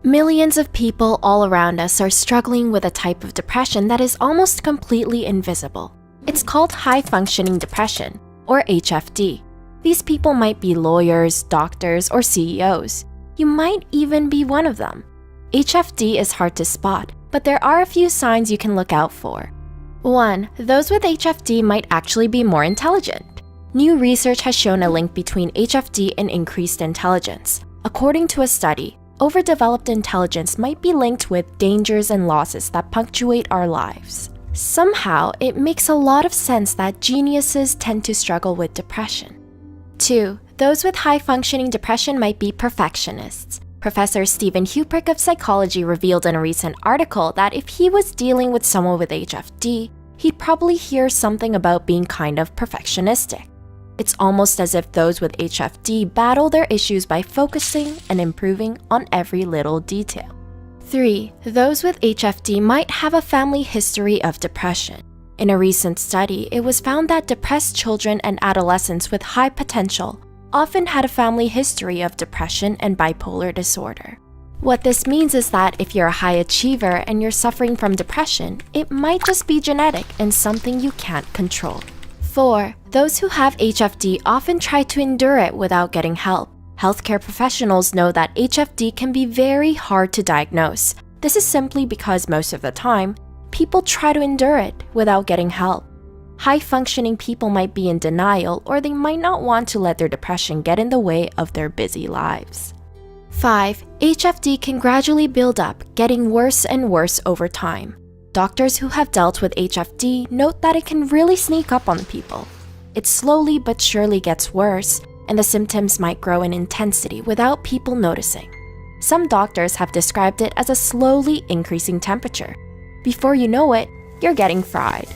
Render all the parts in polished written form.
Millions of people all around us are struggling with a type of depression that is almost completely invisible. It's called high-functioning depression, or HFD. These people might be lawyers, doctors, or CEOs. You might even be one of them. HFD is hard to spot, but there are a few signs you can look out for. 1. Those with HFD might actually be more intelligent. New research has shown a link between HFD and increased intelligence. According to a study, overdeveloped intelligence might be linked with dangers and losses that punctuate our lives. Somehow, it makes a lot of sense that geniuses tend to struggle with depression. 2. Those with high-functioning depression might be perfectionists. Professor Stephen Huprick of psychology revealed in a recent article that if he was dealing with someone with HFD, he'd probably hear something about being kind of perfectionistic. It's almost as if those with HFD battle their issues by focusing and improving on every little detail. 3. Those with HFD might have a family history of depression. In a recent study, it was found that depressed children and adolescents with high potential often had a family history of depression and bipolar disorder. What this means is that if you're a high achiever and you're suffering from depression, it might just be genetic and something you can't control. 4. Those who have HFD often try to endure it without getting help. Healthcare professionals know that HFD can be very hard to diagnose. This is simply because most of the time, people try to endure it without getting help. High-functioning people might be in denial, or they might not want to let their depression get in the way of their busy lives. 5. HFD can gradually build up, getting worse and worse over time. Doctors who have dealt with HFD note that it can really sneak up on people. It slowly but surely gets worse, and the symptoms might grow in intensity without people noticing. Some doctors have described it as a slowly increasing temperature. Before you know it, you're getting fried.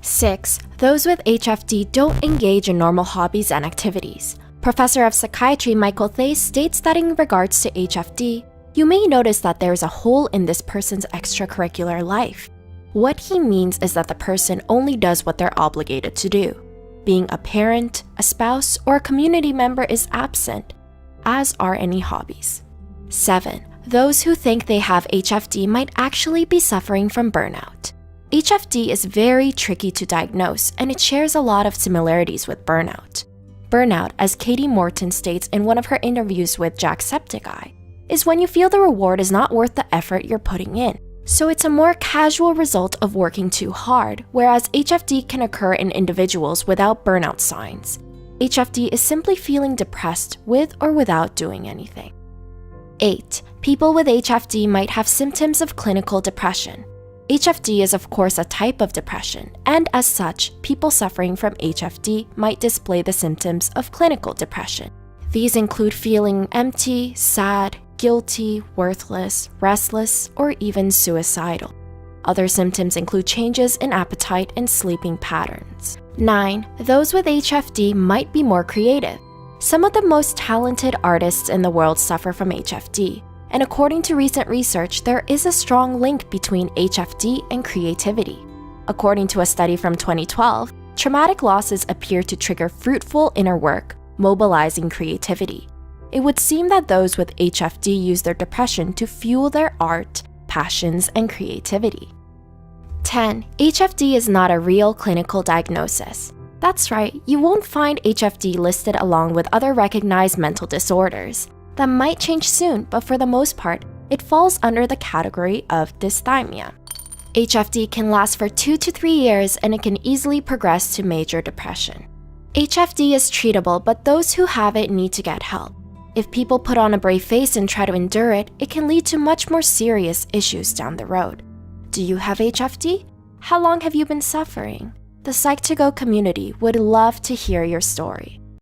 6. Those with HFD don't engage in normal hobbies and activities. Professor of Psychiatry Michael Thays states that in regards to HFD, you may notice that there is a hole in this person's extracurricular life. What he means is that the person only does what they're obligated to do. Being a parent, a spouse, or a community member is absent, as are any hobbies. 7. Those who think they have HFD might actually be suffering from burnout. HFD is very tricky to diagnose, and it shares a lot of similarities with burnout. Burnout, as Katie Morton states in one of her interviews with Jacksepticeye, is when you feel the reward is not worth the effort you're putting in. So it's a more casual result of working too hard, whereas HFD can occur in individuals without burnout signs. HFD is simply feeling depressed with or without doing anything. 8. People with HFD might have symptoms of clinical depression. HFD is of course a type of depression, and as such, people suffering from HFD might display the symptoms of clinical depression. These include feeling empty, sad, guilty, worthless, restless, or even suicidal. Other symptoms include changes in appetite and sleeping patterns. 9. Those with HFD might be more creative. Some of the most talented artists in the world suffer from HFD, and according to recent research, there is a strong link between HFD and creativity. According to a study from 2012, traumatic losses appear to trigger fruitful inner work, mobilizing creativity. It would seem that those with HFD use their depression to fuel their art, passions, and creativity. 10. HFD is not a real clinical diagnosis. That's right, you won't find HFD listed along with other recognized mental disorders. That might change soon, but for the most part, it falls under the category of dysthymia. HFD can last for 2 to 3 years, and it can easily progress to major depression. HFD is treatable, but those who have it need to get help. If people put on a brave face and try to endure it, it can lead to much more serious issues down the road. Do you have HFD? How long have you been suffering? The Psych2Go community would love to hear your story.